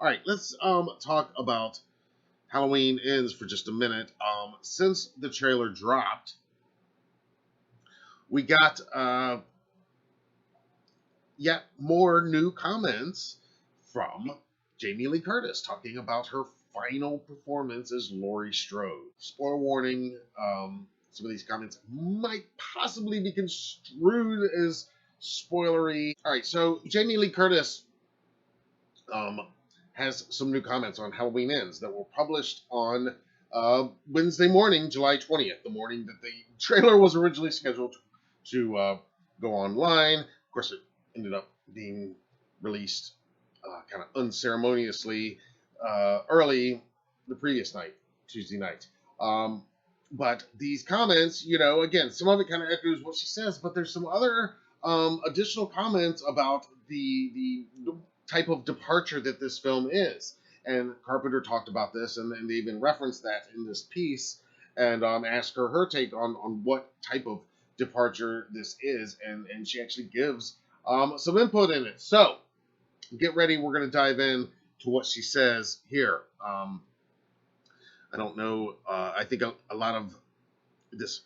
All right, let's talk about Halloween Ends for just a minute. Since the trailer dropped, we got yet more new comments from Jamie Lee Curtis talking about her final performance as Laurie Strode. Spoiler warning, some of these comments might possibly be construed as spoilery. All right, so Jamie Lee Curtis um, has some new comments on Halloween Ends that were published on Wednesday morning, July 20th, the morning that the trailer was originally scheduled to go online. Of course, it ended up being released kind of unceremoniously early the previous night, Tuesday night. But these comments, again, some of it kind of echoes what she says, but there's some other additional comments about the type of departure that this film is. And Carpenter talked about this, and they even referenced that in this piece, and asked her take on what type of departure this is, and she actually gives some input in it. So get ready, we're going to dive in to what she says here. I don't know, I think a lot of this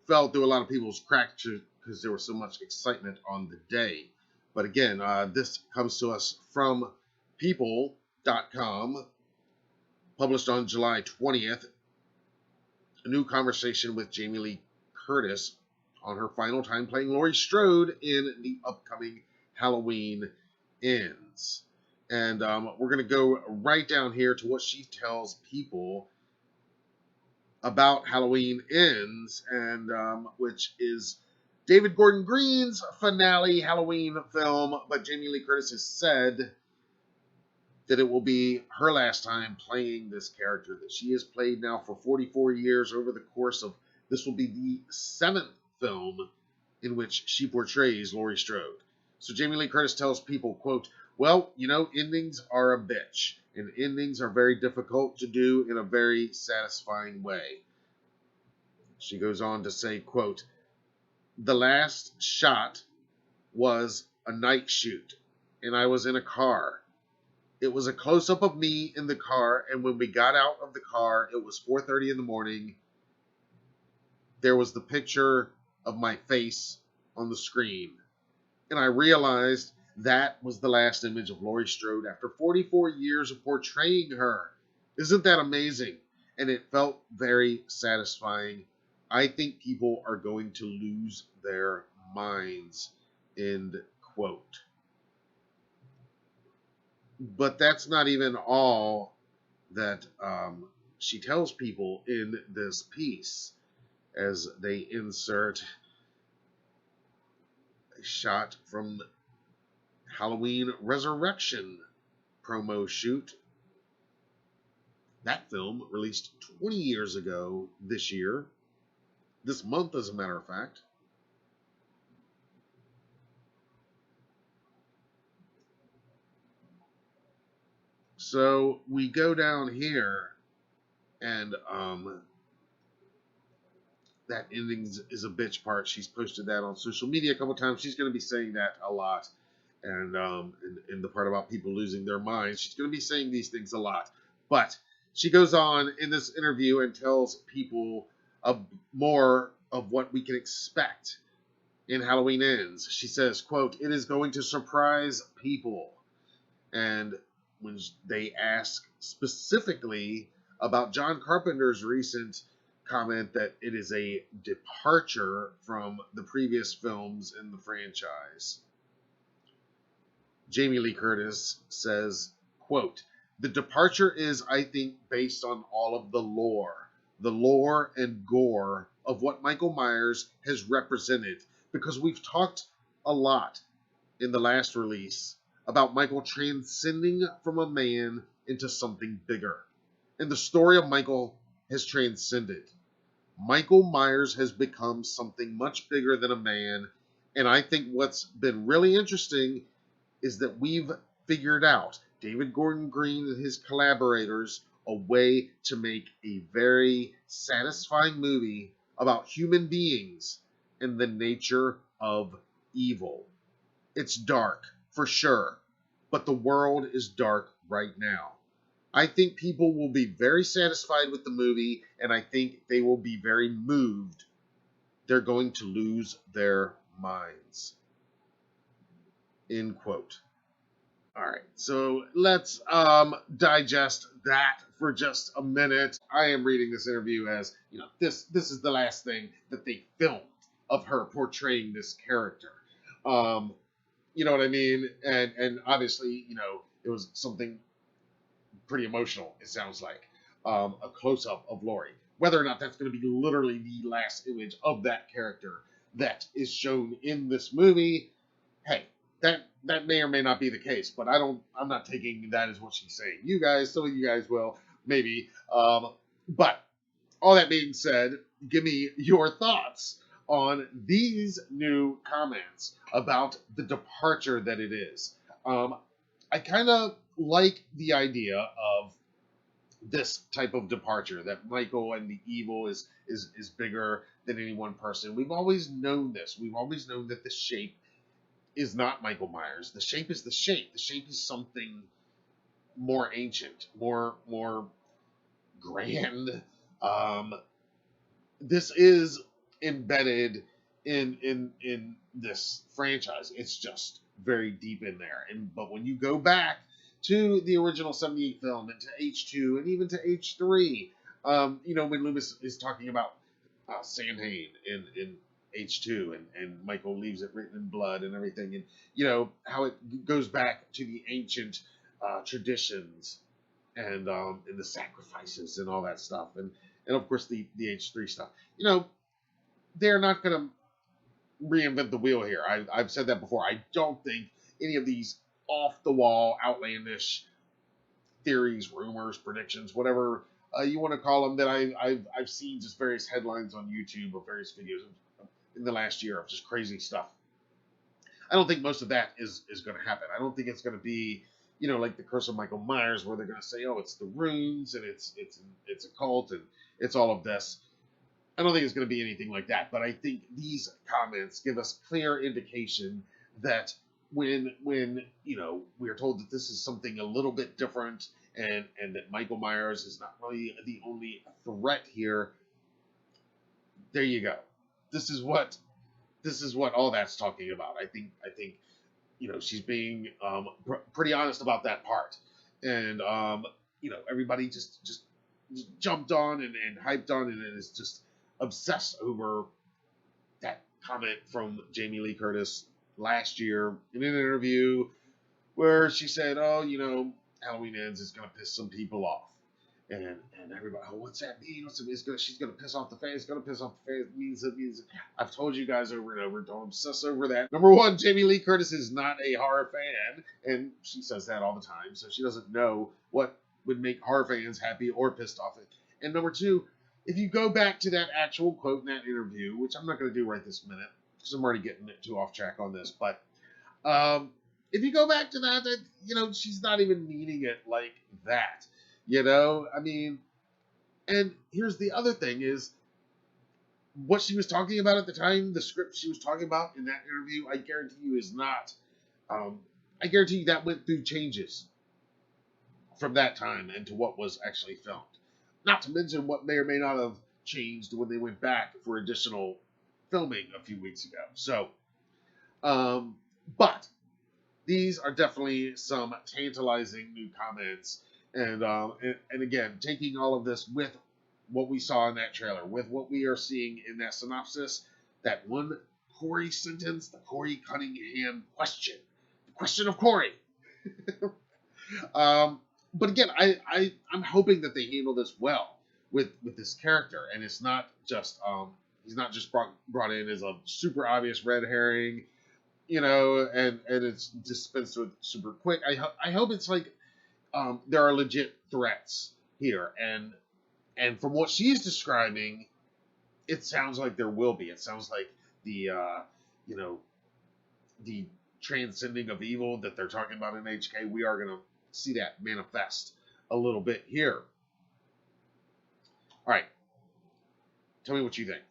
fell through a lot of people's cracks because there was so much excitement on the day. But again, this comes to us from people.com, published on July 20th. A new conversation with Jamie Lee Curtis on her final time playing Laurie Strode in the upcoming Halloween Ends. And we're going to go right down here to what she tells people about Halloween Ends, and which is David Gordon Green's finale Halloween film, but Jamie Lee Curtis has said that it will be her last time playing this character that she has played now for 44 years over the course of, this will be the 7th film in which she portrays Laurie Strode. So Jamie Lee Curtis tells people, quote, well, endings are a bitch, and endings are very difficult to do in a very satisfying way. She goes on to say, quote, the last shot was a night shoot, and I was in a car. It was a close-up of me in the car, and when we got out of the car, it was 4:30 in the morning. There was the picture of my face on the screen, and I realized that was the last image of Laurie Strode after 44 years of portraying her. Isn't that amazing? And it felt very satisfying. I think people are going to lose their minds, end quote. But that's not even all that she tells people in this piece, as they insert a shot from Halloween Resurrection promo shoot. That film released 20 years ago this year. This month, as a matter of fact. So we go down here, and that ending is a bitch part. She's posted that on social media a couple times. She's going to be saying that a lot. And in the part about people losing their minds, she's going to be saying these things a lot. But she goes on in this interview and tells people more of what we can expect in Halloween Ends. She says, quote, it is going to surprise people. And when they ask specifically about John Carpenter's recent comment that it is a departure from the previous films in the franchise, Jamie Lee Curtis says, quote, the departure is, I think, based on all of the lore and gore of what Michael Myers has represented, because we've talked a lot in the last release about Michael transcending from a man into something bigger. And the story of Michael has transcended. Michael Myers has become something much bigger than a man, and I think what's been really interesting is that we've figured out, David Gordon Green and his collaborators, a way to make a very satisfying movie about human beings and the nature of evil. It's dark, for sure, but the world is dark right now. I think people will be very satisfied with the movie, and I think they will be very moved. They're going to lose their minds. End quote. All right, so let's digest that for just a minute. I am reading this interview as, this is the last thing that they filmed of her portraying this character. Um, you know what I mean? And obviously, it was something pretty emotional. It sounds like a close up of Laurie. Whether or not that's going to be literally the last image of that character that is shown in this movie, hey, that may or may not be the case, but I'm not taking that as what she's saying. Some of you guys will, maybe. But all that being said, give me your thoughts on these new comments about the departure that it is. I kind of like the idea of this type of departure, that Michael and the evil is bigger than any one person. We've always known this. We've always known that the shape is not Michael Myers. The shape is the shape. The shape is something more ancient, more grand. This is embedded in this franchise. It's just very deep in there. But when you go back to the original 78 film and to H2 and even to H3, when Loomis is talking about Samhain in H2 and Michael leaves it written in blood and everything, and how it goes back to the ancient traditions and the sacrifices and all that stuff, and of course the H3 stuff. They're not going to reinvent the wheel here. I've said that before. I don't think any of these off the wall, outlandish theories, rumors, predictions, whatever you want to call them, that I've seen just various headlines on YouTube of various videos in the last year of just crazy stuff. I don't think most of that is going to happen. I don't think it's going to be, like the Curse of Michael Myers, where they're going to say, oh, it's the runes and it's a cult and it's all of this. I don't think it's going to be anything like that. But I think these comments give us clear indication that when we are told that this is something a little bit different and that Michael Myers is not really the only threat here, there you go. This is what all that's talking about. I think she's being pretty honest about that part, and everybody just jumped on and hyped on and is just obsessed over that comment from Jamie Lee Curtis last year in an interview where she said, "Oh, Halloween Ends is going to piss some people off." And everybody, oh, what's that mean? She's gonna piss off the fans. Gonna piss off the fans. It means. I've told you guys over and over. Don't obsess over that. Number one, Jamie Lee Curtis is not a horror fan, and she says that all the time, so she doesn't know what would make horror fans happy or pissed off. And number two, if you go back to that actual quote in that interview, which I'm not going to do right this minute because I'm already getting too off track on this, but if you go back to that, she's not even meaning it like that. I mean, and here's the other thing is what she was talking about at the time, the script she was talking about in that interview, I guarantee you is not, I guarantee you that went through changes from that time and to what was actually filmed. Not to mention what may or may not have changed when they went back for additional filming a few weeks ago. So, but these are definitely some tantalizing new comments. And again, taking all of this with what we saw in that trailer, with what we are seeing in that synopsis, that one Corey sentence, the Corey Cunningham question, the question of Corey. But again, I'm hoping that they handle this well with this character, and it's not just he's not just brought in as a super obvious red herring, and it's dispensed with super quick. I hope it's like. There are legit threats here, and from what she's describing, it sounds like there will be. It sounds like the transcending of evil that they're talking about in HK. We are going to see that manifest a little bit here. All right, tell me what you think.